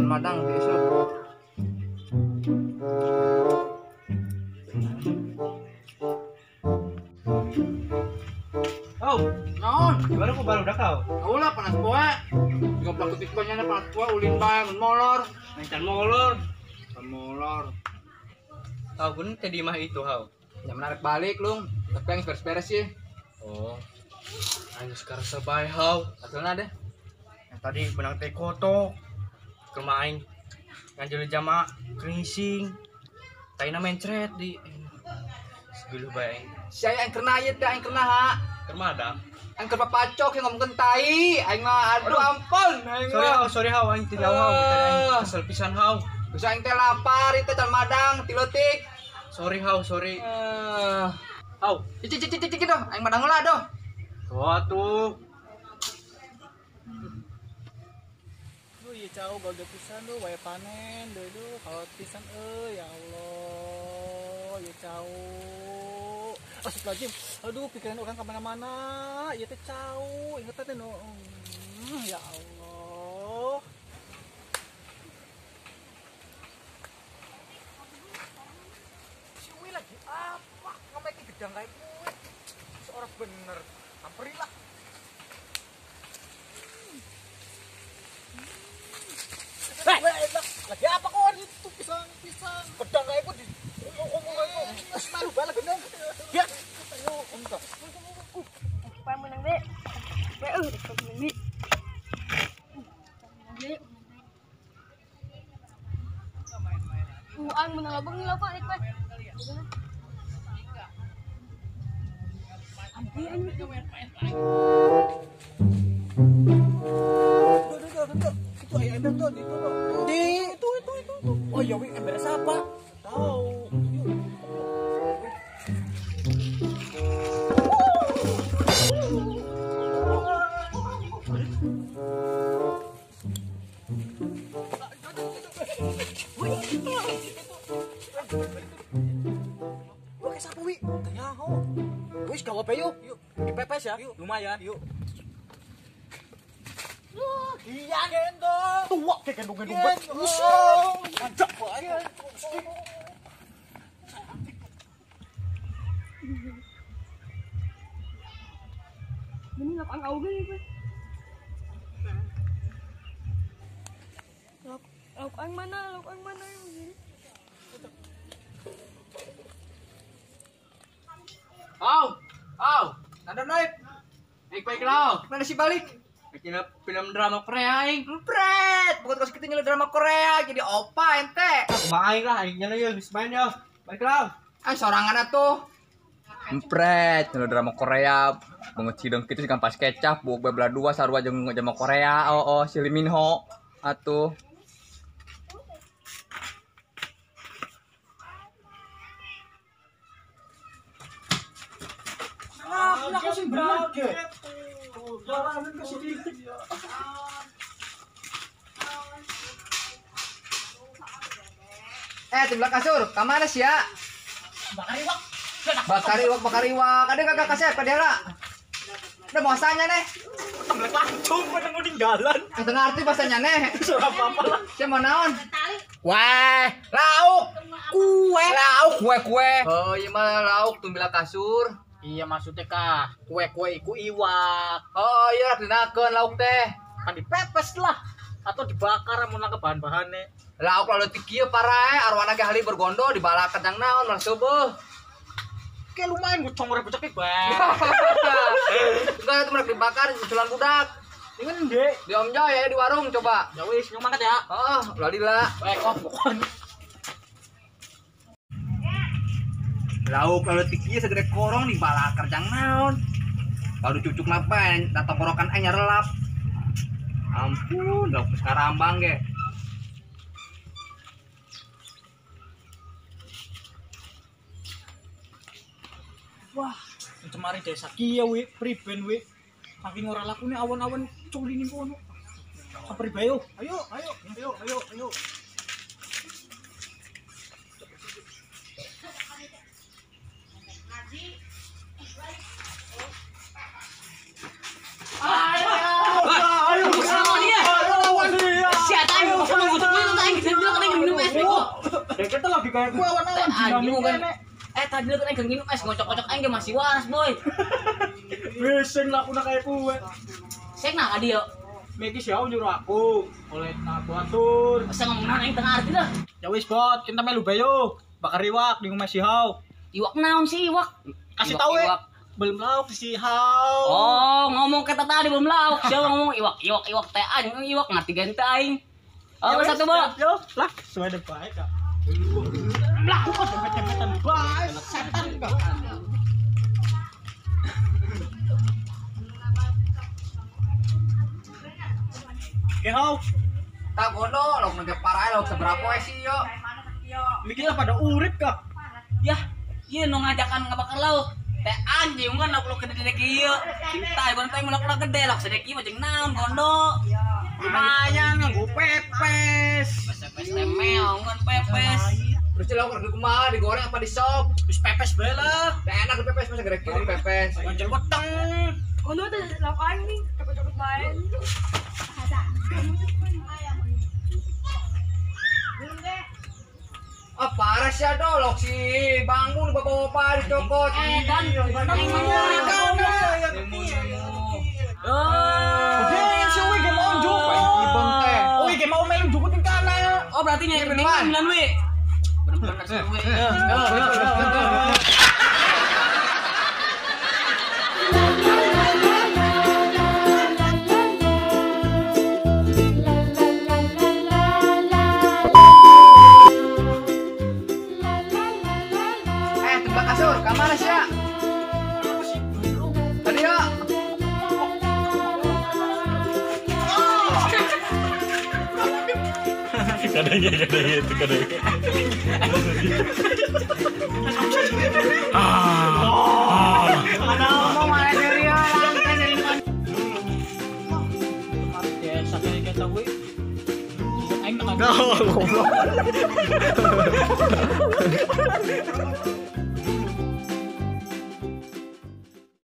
Madang besok. Oh, Naon? gimana kok baru udah kau? Tahu lah panas poe. Jika pelaku tikbannya panas poe ulin bae mun molor. Mencan molor. Molor. Kau pun tadi mah itu kau. Ya menarik balik lung. Tapi yang beres-beres sih. Oh, hanya sekarang sebaik kau. Hasilnya deh. Yang tadi benang teh kotok, kemain nganjel jama keringsing, taina mencret di seguluh bae. Saya yang kena ieu teh yang kena ha. Kermada. Yang keur papacok yang ngomongkeun tai. Aing mah aduh ampun. Aing mah. Sorry hau, aing teu hau. Tadi kesel pisan hau. Bisa aing teh lapar itu can Madang ti leutik. Sorry hau, sorry. Hau, Cicik doh, aing Madang heula doh. tuh. Duh, ieu cau gauda pisan duh, wae panen duh kalau pisan ya Allah, ieu cau. Astagfirullahaladzim. Aduh, pikiran orang kemana-mana. Ieu teh cau, inget teh no. Ya Allah. Si Wi lagi apa? Ngameki gedang kayak gue. Seorang bener. Hampirilah. Lagi apa kon? Itu pisang. Pedang kayak gue di ngomong itu. Malu banget gendong. Ya. Ayo, untuk. Pa menang dek. Dek menang dek. Ang menang abang nila pa nek pa. Ambil ini. Itu ayah ember tuh, itu tuh. Itu. Oh ya, Wi, ember siapa? Tahu. Wah, kayak siapa, Wi? Tanya, ho. Wis, gawe apa yuk? Dipepes ya? Yuk, lumayan, yuk. Iya gendong. Tua kayak gendong-gendong banget. Ajak banget. Ini lapang auge ni pa. Lauk ang mana yung gini. Nanda naik. Baik lau. Mana sih balik? Bikin film drama Korea aing. Empret. Bukan terus kita nyelur drama Korea jadi opa ente. Kumain lah aingnya ya geus main ya. Baik lah. Sorangan atuh. Empret, nyelur drama Korea. Banget cideng kitu kan pas kecap buuk bebelah dua sarua jeung drama Korea. Si Lee Min Ho atuh. Aku sih berat ke. Jangan kasih dikit. Timlah kasur, kamana sih ya? Bakar iwak. Ada kagak kasih apa dia lah? Udah mau sanya nih. Sampai langsung pada meninggalan. Yang tengah arti bahasanya nih. Surah apa lah? Saya mau naon? Lauk. Kue. Oh iya mah lauk tumbilah kasur. Iya maksudnya kah? Kue iku iwak. Oh iya dinakeun lauk teh. Kan dipepes lah atau dibakar mun nangkep bahan-bahannya. Lauk lalu ti kieu parae arwana ge hali bergondo dibalakeun yang naon malah seueuh. Kayak lumayan gue congor becek bang. Enggak itu mereka dibakar susulan budak. Ingin deh. Di Om Joy ya di warung coba. Ya wis nyong mangkat ya. Oh, ladila. Pokoknya. Lauk lalu ti kieu segede korong dibalakeun jang naon. Baru cucuk napan, datang korokan anyar relap. Ampun, lauk sekarambang ge. Wah, cemari desa kieu wi, priben wi. Saking ora lakune awan-awan culi ning kono. Sapri bae yo. Ayo. Ayo, sama dia. Siapa yang mau kayak gua awan-awan Anjing kan. dinamiknya. Tadi lu kan nginum es ngocok-ngocok aing ge masih waras, boy. Beseng lah aku nak kayak gue. Sek nah ka dieu. Meki siau nyuruh aku. Oleh aku atur. Asa ngomongna aing tengah arti dah. Ya wis bot, kita melu bayo. Bakar iwak di rumah si Hau. Iwak naon sih iwak? Kasih Iwak, tahu iwak. belum lauk si Hau. Oh, ngomong kata tadi belum lauk. Siapa ngomong iwak teh anjing iwak ngerti ganti aing. Oh, satu, Bo. Yo, lah, sudah baik kak. Lah, kok cepet-cepetan baik, setan kak. Ya Hau, Tak gono, lo nge parah lo seberapa sih yo. mikirnya pada urip kak. Yah, ieu nu ngajakan ngabakar lauk. Teh anjing kan aku gede-gede kieu. Cinta ieu teh mulak gede lak sedek ieu jeung naon gondo. Lumayan nganggo pepes. Pepes temel ngan pepes. Terus lo kerja kumaha digoreng apa di sop? Wis pepes bae lah. Teh enak pepes masa gede kiri pepes. Ngajar weteng. Kono tuh lakukan nih, cepet-cepet main. Ah parah sih adolok sih bangun bapak-bapak dicopot. Dan aing Si Uwi ge mau njuk. Ibang teh. Uwi ge mau melu jukutin kana. Oh, berarti nyai beneran. beneran we. Bener-bener sih we. Tembak kasur, kamar sih ya. Tadi ya. Kadangnya itu kadang. Ya sakit kata gue. Aing nak